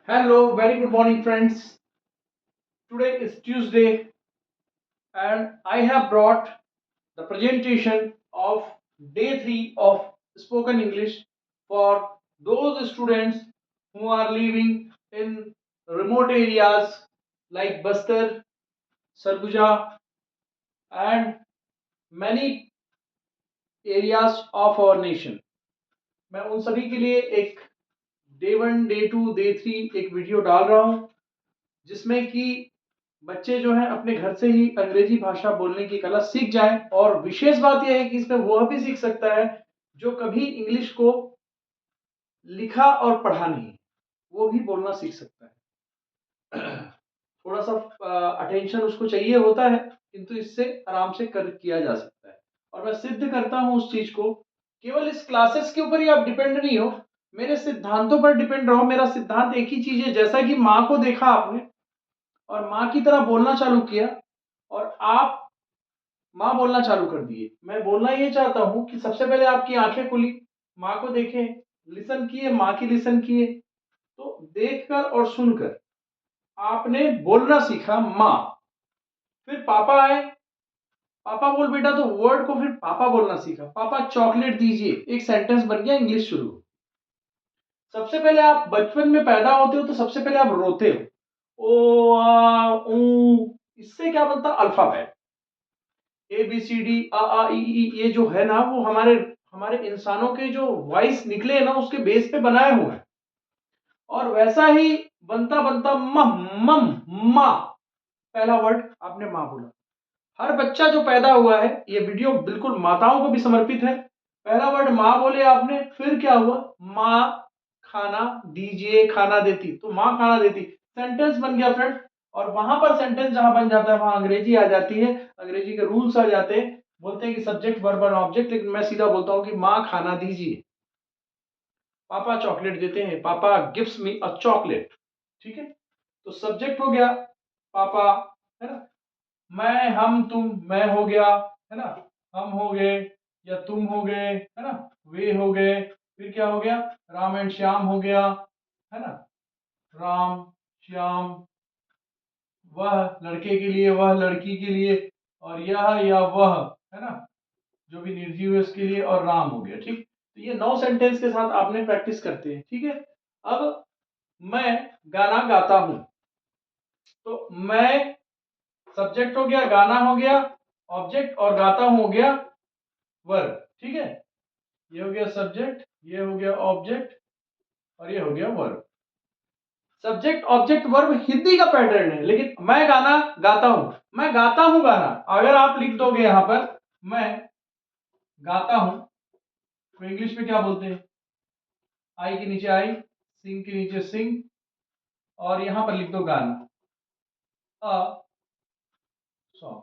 Hello, very good morning, friends. Today is Tuesday, and I have brought the presentation of day 3 of spoken English for those students who are living in remote areas like Bastar, Sarguja, and many areas of our nation. मैं उन सभी के लिए एक day 1, day 2, day 3 एक video डाल रहा हूं जिसमें कि बच्चे जो हैं अपने घर से ही अंग्रेजी भाषा बोलने की कला सीख जाएं। और विशेष बात यह है कि इसमें वह भी सीख सकता है जो कभी इंग्लिश को लिखा और पढ़ा नहीं, वो भी बोलना सीख सकता है। थोड़ा सा अटेंशन उसको चाहिए होता है, किंतु इससे आराम से कर किया जा सकता है। और मैं सिद्ध करता हूं उस चीज को। केवल इस क्लासेस के ऊपर ही आप डिपेंड नहीं हो, मेरे सिद्धांतों पर डिपेंड रहो। मेरा सिद्धांत एक ही चीज है, जैसा कि माँ को देखा आपने और माँ की तरह बोलना चालू किया और आप माँ बोलना चालू कर दिए। मैं बोलना ये चाहता हूं कि सबसे पहले आपकी आंखें खुली, माँ को देखें, लिसन किए, माँ की लिसन किए, तो देखकर और सुनकर आपने बोलना सीखा माँ। फिर पापा आए, पापा बोल बेटा, तो वर्ड को फिर पापा बोलना सीखा। पापा चॉकलेट दीजिए, एक सेंटेंस बन गया, इंग्लिश शुरू। सबसे पहले आप बचपन में पैदा होते हो तो सबसे पहले आप रोते हो, ओ आ ऊ, इससे क्या बनता? Alphabet. A B C D आ ई ई, ये जो है ना, वो हमारे हमारे इंसानों के जो वॉइस निकले हैं ना, उसके बेस पे बनाए हुए हैं। और वैसा ही बनता बनता मम माँ, पहला वर्ड आपने माँ बोला। हर बच्चा जो पैदा हुआ है, ये वीडियो बिल्कुल माताओं को भी समर्पित है। पहला वर्ड माँ बोले आपने, फिर क्या हुआ? माँ खाना दीजिए, खाना देती, तो माँ खाना देती, सेंटेंस बन गया फ्रेंड। और वहां पर सेंटेंस जहां बन जाता है, वहां अंग्रेजी आ जाती है, अंग्रेजी के रूल्स आ जाते हैं। बोलते हैं कि सब्जेक्ट वर्ब और ऑब्जेक्ट, लेकिन मैं सीधा बोलता हूं कि माँ खाना दीजिए, पापा चॉकलेट देते हैं, पापा गिव्स मी अ चॉकलेट। ठीक है, तो सब्जेक्ट हो गया पापा, है ना। मैं, हम, तुम, मैं हो गया, है ना, हम हो गए या तुम हो गए, है ना, वे हो गए। फिर क्या हो गया? राम एंड श्याम हो गया, है ना, राम श्याम। वह लड़के के लिए, वह लड़की के लिए, और यह या वह, है ना, जो भी निर्जीव है उसके लिए, और राम हो गया। ठीक, तो ये 9 सेंटेंस के साथ आपने प्रैक्टिस करते हैं। ठीक है, अब मैं गाना गाता हूं, तो मैं सब्जेक्ट हो गया, गाना हो गया ऑब्जेक्ट, और गाता हूं हो गया वर्ब। ठीक है, ये हो गया सब्जेक्ट, ये हो गया ऑब्जेक्ट, और ये हो गया verb. Subject object verb Hindi का पैटर्न है, लेकिन मैं गाना गाता हूं, मैं गाता हूं गाना। अगर आप लिख दोगे यहां पर मैं गाता हूं, तो इंग्लिश में क्या बोलते हैं? आई के नीचे आई, सिंग के नीचे सिंग, और यहां पर लिख दो गाना, अ सॉन्ग।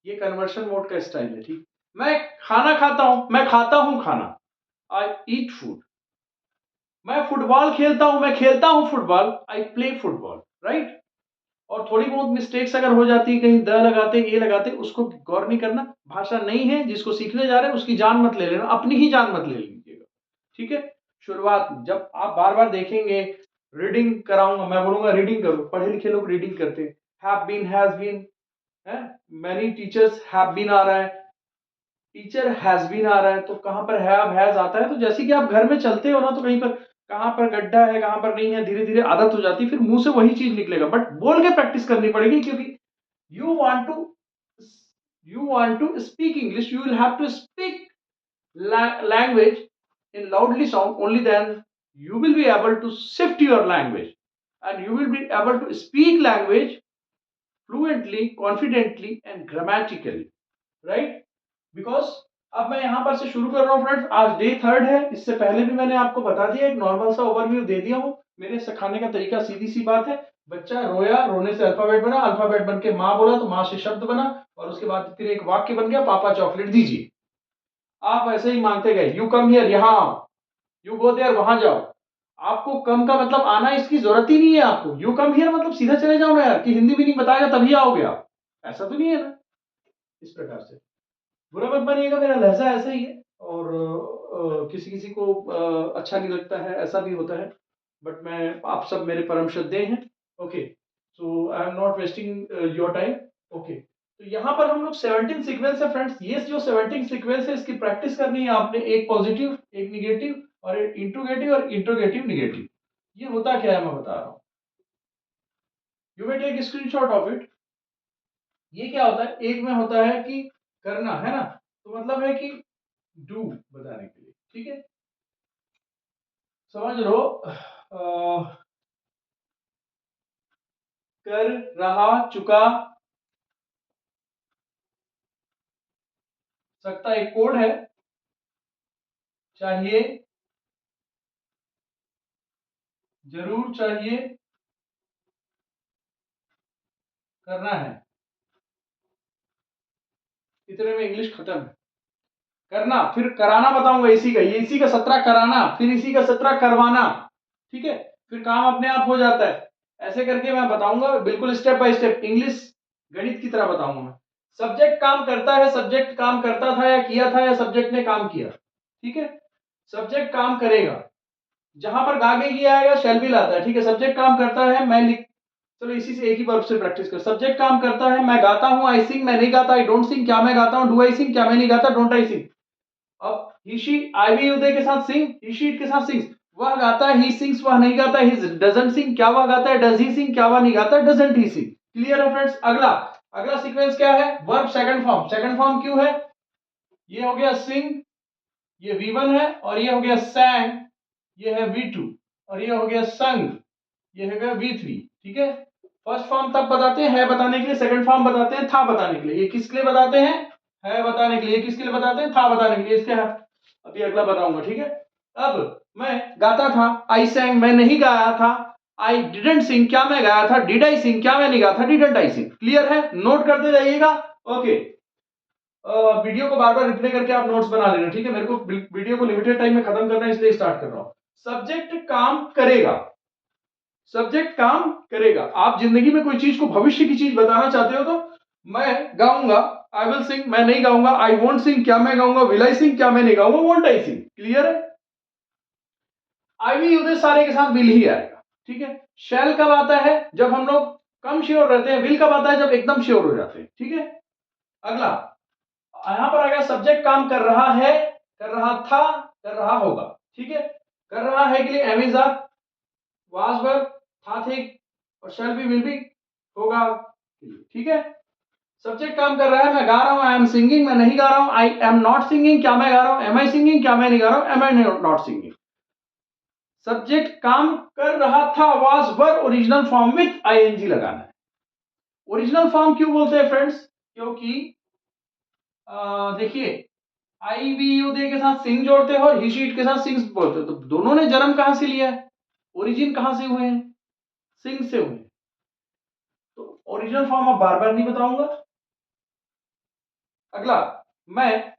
ये कन्वर्शन मोड का स्टाइल है। ठीक, मैं खाना खाता हूं, मैं खाता हूं खाना, आई ईट फूड। मैं फुटबॉल खेलता हूं, मैं खेलता हूं football, I play football. Right, और थोड़ी बहुत मिस्टेक्स अगर हो जाती है, कहीं द लगाते, ए लगाते, उसको गौर नहीं करना। भाषा नहीं है, जिसको सीखने जा रहे हैं उसकी जान मत ले लेना, अपनी ही जान मत ले लीजिएगा। ठीक है, शुरुआत जब आप बार बार देखेंगे, रीडिंग कराऊंगा, मैं बोलूंगा रीडिंग करो, पढ़े लिखे लोग रीडिंग करते हैं। हैव बीन, हैज बीन, है, मैनी टीचर्स हैव बीन आ रहा है, टीचर हैज बीन आ रहा है, तो कहां पर हैव हैज आता है? तो जैसे कि आप घर में चलते हो ना, तो कहीं पर कहां पर गड्ढा है, कहां पर नहीं है, धीरे धीरे आदत हो जाती है, फिर मुंह से वही चीज निकलेगा, बट बोल के प्रैक्टिस करनी पड़ेगी। क्योंकि you want to you want to speak English, you will have to speak language in loudly sound, only then you will be able to shift your language, and you will be able to speak language fluently, confidently and grammatically, right? Because अब मैं यहां पर से शुरू कर रहा हूं friends. आज डे 3 है, इससे पहले भी मैंने आपको बता दिया, एक नॉर्मल सा ओवरव्यू दे दिया हूं। मेरे सिखाने का तरीका सीधी सी बात है, बच्चा रोया, रोने से अल्फाबेट बना, अल्फाबेट बन के माँ बोला, तो माँ से शब्द बना, और उसके बाद फिर एक वाक्य बन गया, पापा चॉकलेट दीजिए। आप ऐसे ही मांगते गए, यू कम हियर, यहां आओ, यू गो देयर, वहां जाओ। आपको कम का मतलब आना, इसकी जरूरत ही नहीं है। आपको यू कम हियर मतलब सीधा चले जाओ ना यार, कि हिंदी भी नहीं बताएगा तभी आओगे आप, ऐसा तो नहीं है ना। इस प्रकार से बुरा मत मानिएगा, मेरा लहजा ऐसा ही है, और किसी किसी को अच्छा नहीं लगता है, ऐसा भी होता है। बट मैं, आप सब मेरे परम श्रद्धेय हैं। Okay, so I am not wasting your time. Okay, तो यहाँ पर हम लोग 17 सीक्वेंस है फ्रेंड्स। ये जो 17 सीक्वेंस है इसकी प्रैक्टिस करनी है आपने, एक पॉजिटिव, एक निगेटिव और एक इंट्रोगेटिव और इंट्रोगेटिव निगेटिव। ये होता क्या है मैं बता रहा हूँ, you may take screenshot of it. ये क्या होता है, एक में होता है कि करना है ना, तो मतलब है कि डू बताने के लिए, ठीक है, समझ लो कर, रहा, चुका, सकता एक कोड है, चाहिए, जरूर चाहिए, करना है। इतने में इंग्लिश खत्म है। करना, फिर कराना बताऊंगा इसी का, ये इसी का 17 कराना, फिर इसी का 17 करवाना, ठीक है, फिर काम अपने आप हो जाता है। ऐसे करके मैं बताऊंगा बिल्कुल स्टेप बाय स्टेप, इंग्लिश गणित की तरह बताऊंगा मैं। सब्जेक्ट काम करता है, सब्जेक्ट काम करता था या किया था, या सब्जेक्ट ने काम किया, ठीक है। सब्जेक्ट काम करेगा, जहां पर गागे किया आएगा शैल भी लाता है, ठीक है। सब्जेक्ट काम करता है, मैं लिख, चलो इसी से एक ही वर्ब से प्रैक्टिस कर। सब्जेक्ट काम करता है, मैं गाता हूं, आई सिंग, मैं नहीं गाता, आई डोंट सिंग, क्या मैं गाता हूं, डू आई सिंग, क्या मैं नहीं गाता, डोंट आई सिंग। अब ही शी, आई वी उदय के साथ सिंग, ही शीट के साथ सिंग्स, वह गाता है, ही सिंग्स, वह नहीं गाता, ही डजंट सिंग, क्या वह गाता है, डज ही सिंग, क्या वह नहीं गाता, डजंट ही सिंग। क्लियर है फ्रेंड्स। अगला, अगला सीक्वेंस क्या है, verb second form. Second form क्यों है, ये हो गया सिंग, ये V1 है, और ये हो गया sang, ये है V2, और ये हो गया sung, ये हो गया V3, ठीक है। फर्स्ट फॉर्म तब बताते हैं है बताने के लिए, सेकंड फॉर्म बताते हैं था बताने के लिए। ये किसके लिए बताते हैं, है बताने के लिए, किसके लिए बताते हैं, था बताने के लिए। इसके अभी अगला बताऊंगा, ठीक है। अब मैं गाता था, आई sang, मैं नहीं गाया था, आई डिडंट सिंग, क्या मैं गाया था, डिड आई सिंग, क्या मैं नहीं गाया था, डिडंट आई सिंग। क्लियर है, नोट करते जाइएगा। ओके, वीडियो को बार बार रिप्ले करके आप नोट्स बना लेना, ठीक है। मेरे को वीडियो को लिमिटेड टाइम में खत्म करना है, इसलिए स्टार्ट कर रहा हूं। सब्जेक्ट काम करेगा, सब्जेक्ट काम करेगा। आप जिंदगी में कोई चीज को, भविष्य की चीज बताना चाहते हो तो, मैं गाऊंगा, आई विल सिंग, मैं नहीं गाऊंगा, आई वोंट सिंग, क्या मैं गाऊंगा, विल आई सिंग, क्या मैं नहीं गाऊंगा, वोंट आई सिंग। क्लियर है। आई वी उधर सारे के साथ विल ही आएगा, ठीक है। शैल कब आता है, जब हम लोग कम श्योर रहते हैं। विल कब आता है, जब एकदम श्योर हो जाते हैं, ठीक है। अगला, यहां पर आ गया सब्जेक्ट काम कर रहा है, कर रहा था, कर रहा होगा, ठीक है। कर रहा है के लिए am is are, was were, था थे, और शैल बी, विल बी, होगा, ठीक है। सब्जेक्ट काम कर रहा है, मैं गा रहा हूं, आई एम सिंगिंग, मैं नहीं गा रहा हूं, आई एम नॉट सिंगिंग, क्या मैं गा रहा हूं, एम आई सिंगिंग, क्या मैं नहीं गा रहा हूं, am I not singing. Subject काम कर रहा था, was were, original form with ING लगाना है। ओरिजिनल फॉर्म क्यों बोलते हैं फ्रेंड्स, क्योंकि देखिए, आई वी यू दे के साथ सिंग जोड़ते हो और ही शीट के साथ सिंग्स बोलते हो, तो दोनों ने जन्म कहां से लिया है, ओरिजिन कहां से हुए हैं, सिंग से हुए। तो ओरिजिनल फॉर्म अब बार बार नहीं बताऊंगा। अगला, मैं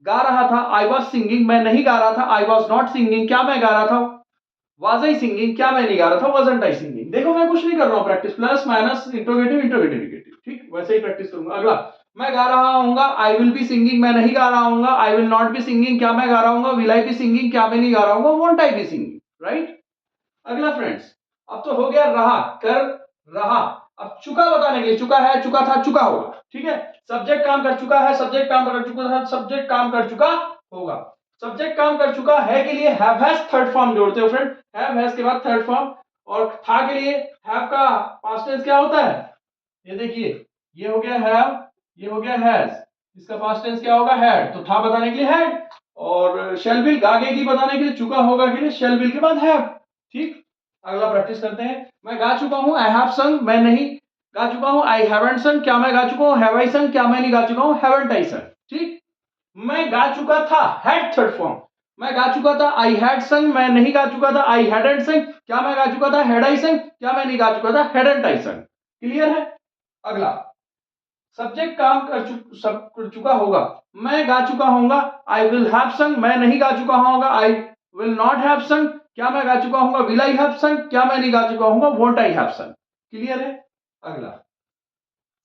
गा रहा था, आई वॉज सिंगिंग, मैं नहीं गा रहा था, आई वॉज नॉट सिंगिंग, क्या मैं गा रहा था, वाज आई सिंगिंग, क्या मैं नहीं गा रहा था, वाजंट आई सिंगिंग। देखो मैं कुछ नहीं कर रहा हूं, practice, plus minus, interrogative interrogative negative, ठीक, वैसे ही प्रैक्टिस करूंगा। अगला, मैं गा रहा हूंगा, आई विल बी सिंगिंग, मैं नहीं गा रहा हूंगा, I will not be singing, क्या मैं गा रहा हूंगा, विल आई बी सिंगिंग, क्या मैं नहीं गा रहा हूंगा, won't I be singing, right. अगला फ्रेंड्स, अब तो हो गया रहा, कर रहा। अब चुका बताने के लिए, चुका है, चुका था, चुका होगा, ठीक है। सब्जेक्ट काम कर चुका है, सब्जेक्ट काम कर चुका था, सब्जेक्ट काम कर चुका होगा। सब्जेक्ट काम कर चुका है के लिए हैव हैज थर्ड फॉर्म जोड़ते हो फ्रेंड, हैव हैज के बाद थर्ड फॉर्म। और था के लिए हैव का पास्ट टेंस क्या होता है, ये देखिए, ये हो गया हैव, ये हो गया हैज, इसका पास्ट टेंस क्या होगा, हैड। तो था बताने के लिए हैड, और शैल विल गागे की बताने के लिए, चुका होगा के लिए शैल विल के बाद हैव, ठीक। अगला प्रैक्टिस करते हैं। मैं गा चुका हूं, आई हैव संग, मैं नहीं गा चुका हूं, आई हैवंट संग, क्या मैं गा चुका हूं, हैव आई संग, क्या मैं नहीं गा चुका हूं, हैवंट आई संग, ठीक। मैं गा चुका था, हैड थर्ड फॉर्म। मैं गा चुका था, आई हैड संग, मैं नहीं गा चुका था, आई हैडंट संग, क्या मैं गा चुका था, हैड आई संग, क्या मैं नहीं गा चुका था, हैडंट आई संग। क्लियर है। अगला, सब्जेक्ट काम कर चुका होगा, मैं गा चुका होऊंगा, आई विल हैव संग, मैं नहीं गा चुका होऊंगा, आई विल नॉट हैव संग, क्या मैं गा चुका होऊंगा, विल आई हैव संग, क्या मैं नहीं गा चुका होऊंगा, वोंट आई हैव संग। क्लियर है। अगला,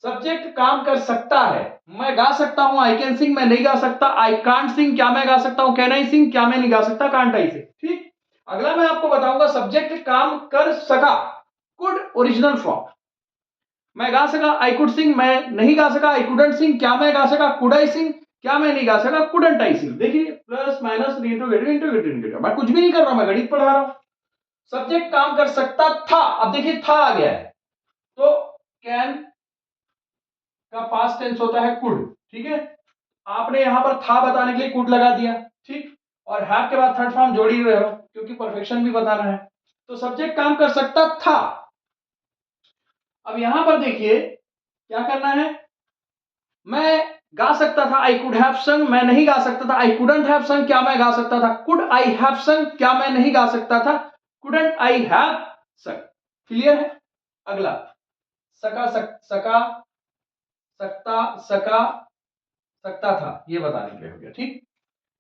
सब्जेक्ट काम कर सकता है, मैं गा सकता हूं, आई कैन सिंग, मैं नहीं गा सकता, आई कांट सिंग, क्या मैं गा सकता हूं, कैन आई सिंग, क्या मैं नहीं गा सकता, कांट आई सिंग, ठीक। अगला मैं आपको बताऊंगा सब्जेक्ट काम कर सका, कुड ओरिजिनल फॉर्म। मैं गा सका, आई कुड सिंग। मैं नहीं गा सका, आई कुडंट सिंग। क्या मैं गा सका, कुड आई सिंग। क्या मैं नहीं गा सका, कुडंट आई सिंग। देखिए प्लस माइनस इंटरोगेटिव इंटरोगेटिव, मैं कुछ भी नहीं कर रहा हूं, मैं गणित पढ़ा रहा हूं। सब्जेक्ट काम कर सकता था, अब देखिए था आ गया है, तो कैन का पास्ट टेंस होता है कुड, ठीक है। आपने यहां पर था बताने के लिए कुड लगा दिया, ठीक। और हैव के बाद थर्ड फॉर्म जोड़ ही रहे हो क्योंकि परफेक्शन भी बताना है, तो सब्जेक्ट काम कर सकता था। अब यहां पर देखिए क्या करना है, मैं गा सकता था, आई कुड हैव संग। मैं नहीं गा सकता था, आई कुडंट हैव संग। क्या मैं गा सकता था, कुड आई हैव संग। क्या मैं नहीं गा सकता था, कुडंट आई हैव संग। क्लियर है। अगला सका सका सकता सका सकता था, ये बताने के लिए हो गया, ठीक।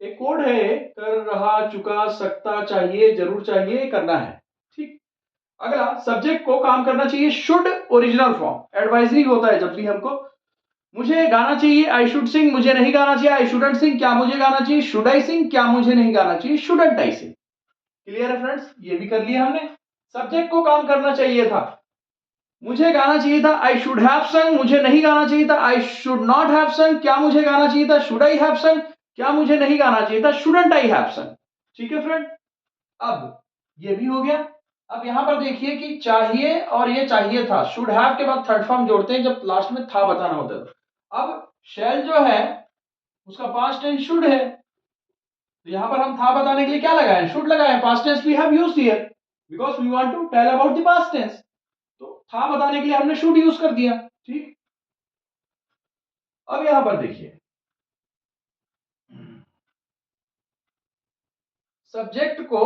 एक कोड है, कर रहा चुका सकता चाहिए जरूर चाहिए करना है, ठीक। अगला सब्जेक्ट को काम करना चाहिए, शुड ओरिजिनल फॉर्म एडवाइजरी होता है जब भी हमको। मुझे गाना चाहिए, आई शुड सिंग। मुझे नहीं गाना चाहिए, आई शुडंट सिंग। क्या मुझे गाना चाहिए, शुड आई सिंग। क्या मुझे नहीं गाना चाहिए, शुडंट आई सिंग। क्लियर है फ्रेंड्स, ये भी कर लिया हमने। सब्जेक्ट को काम करना चाहिए था, मुझे गाना चाहिए था, आई शुड हैव संग। मुझे नहीं गाना चाहिए था, आई शुड नॉट हैव संग। क्या मुझे गाना चाहिए था, शुड आई हैव संग। क्या मुझे नहीं गाना चाहिए था, शुडंट आई हैव संग। ठीक है फ्रेंड, अब ये भी हो गया। अब यहां पर देखिए कि चाहिए और ये चाहिए था, शुड हैव के बाद थर्ड फॉर्म जोड़ते हैं जब लास्ट में था बताना होता है। अब शैल जो है उसका पास्ट टेंस शुड है, तो यहां पर हम था बताने के लिए क्या लगाए, शुड लगाए। Past tense we have used here because we want to tell about the past tense, तो था बताने के लिए हमने शुड यूज कर दिया, ठीक। अब यहां पर देखिए सब्जेक्ट को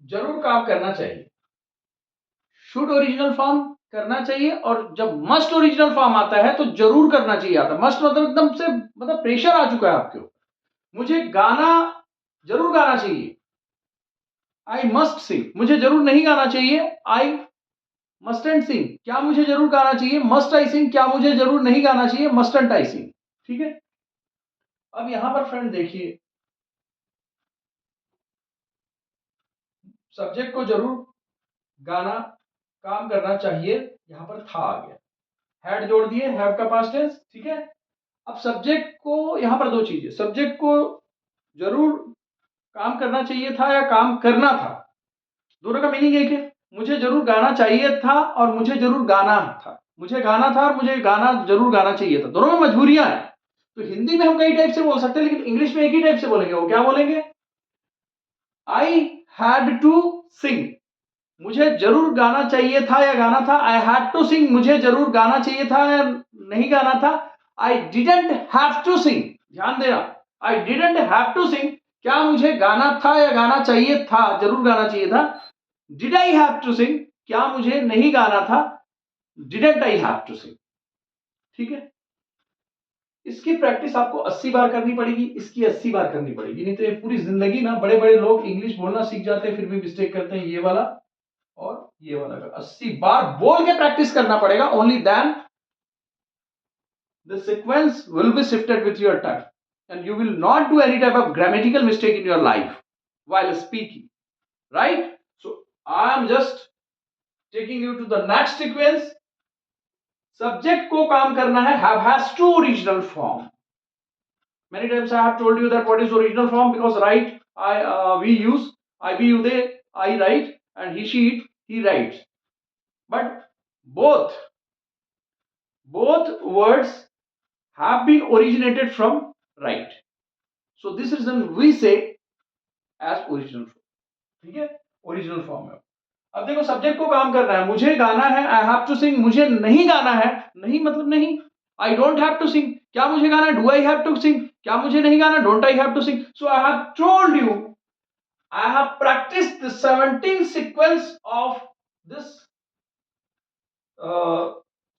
जरूर काम करना चाहिए, शुड ओरिजिनल फॉर्म करना चाहिए, और जब मस्ट ओरिजिनल फॉर्म आता है तो जरूर करना चाहिए आता। मस्ट मतलब एकदम से मतलब प्रेशर आ चुका है आपके ऊपर। मुझे गाना जरूर गाना चाहिए, आई मस्ट सिंग। मुझे जरूर नहीं गाना चाहिए, आई मस्टेंट सिंग। क्या मुझे जरूर गाना चाहिए, मस्ट आई सिंग। क्या मुझे जरूर नहीं गाना चाहिए, मस्टेंट आई सिंग। ठीक है। अब यहां पर फ्रेंड देखिए सब्जेक्ट को जरूर गाना काम करना चाहिए, यहां पर था आ गया, हैड जोड़ दिए, हैव का पास्ट टेंस, ठीक है। अब सब्जेक्ट को यहां पर दो चीजें, सब्जेक्ट को जरूर काम करना चाहिए था या काम करना था, दोनों का मीनिंग एक है। मुझे जरूर गाना चाहिए था और मुझे जरूर गाना था। मुझे गाना था और मुझे गाना जरूर गाना चाहिए था, दोनों में मजबूरियां हैं। तो हिंदी में हम कई टाइप से बोल सकते हैं, लेकिन इंग्लिश में एक ही टाइप से बोलेंगे। वो क्या बोलेंगे, आई हैड टू सिंग। मुझे जरूर गाना चाहिए था या गाना था, आई हैड टू सिंग। मुझे जरूर गाना चाहिए था या नहीं गाना था, I didn't have to sing. ध्यान देना, I didn't have to sing. क्या मुझे गाना था या गाना चाहिए था, जरूर गाना चाहिए था, did I have to sing. क्या मुझे नहीं गाना था, didn't I have to sing. ठीक है। इसकी प्रैक्टिस आपको 80 बार करनी पड़ेगी, इसकी 80 बार करनी पड़ेगी, नहीं तो ये पूरी जिंदगी ना, बड़े बड़े लोग इंग्लिश बोलना सीख जाते हैं फिर भी मिस्टेक करते हैं। ये वाला और ये वाला का 80 बार बोल के प्रैक्टिस करना पड़ेगा, only then the sequence will be shifted with your tongue and you will not do any type of grammatical mistake in your life while speaking, right? So I am just taking you to the next sequence. Subject को काम करना है, have has to original form. Many times I have told you that what is original form, because write we use I be you they, I write, and he she it he writes, but both words have been originated from right, so this reason we say as original form. ठीक है, original form है। अब देखो subject को काम करना है, मुझे गाना है, आई हैव टू सिंग। मुझे नहीं गाना है, नहीं मतलब नहीं, I don't have to sing. क्या मुझे गाना है, do I have to sing. क्या मुझे नहीं गाना, don't I have to sing. So I have told you, I have practised the 17 sequence of this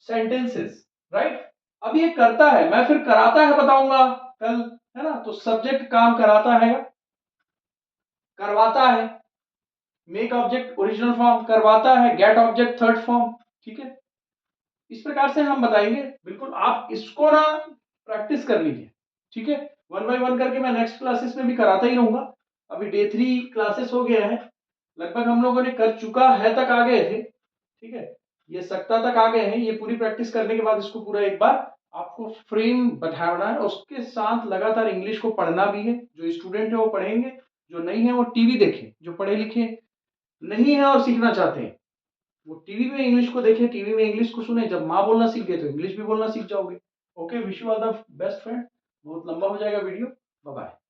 sentences, right. अब ये करता है, मैं फिर कराता है बताऊंगा कल, है ना। तो सब्जेक्ट काम कराता है, करवाता है, मेक ऑब्जेक्ट ओरिजिनल फॉर्म, करवाता है गेट ऑब्जेक्ट थर्ड फॉर्म। ठीक है, इस प्रकार से हम बताएंगे। बिल्कुल आप इसको ना प्रैक्टिस कर लीजिए, ठीक है। वन बाय वन करके मैं नेक्स्ट क्लासेस में भी कराता ही रहूंगा। अभी डे 3 क्लासेस हो गया है, लगभग हम लोगों ने कर चुका है तक आ गए थे, ठीक है, ये सकता तक आ गए हैं। ये पूरी प्रैक्टिस करने के बाद इसको पूरा एक बार आपको फ्रेम बैठाना है, उसके साथ लगातार इंग्लिश को पढ़ना भी है। जो स्टूडेंट है वो पढ़ेंगे, जो नहीं है वो टीवी देखें, जो पढ़े लिखे नहीं है और सीखना चाहते हैं वो टीवी में इंग्लिश को देखें, टीवी में इंग्लिश को सुने। जब माँ बोलना सीख गए तो इंग्लिश भी बोलना सीख जाओगे। Okay, wish you all the best friend. बहुत लंबा हो जाएगा वीडियो। Bye bye.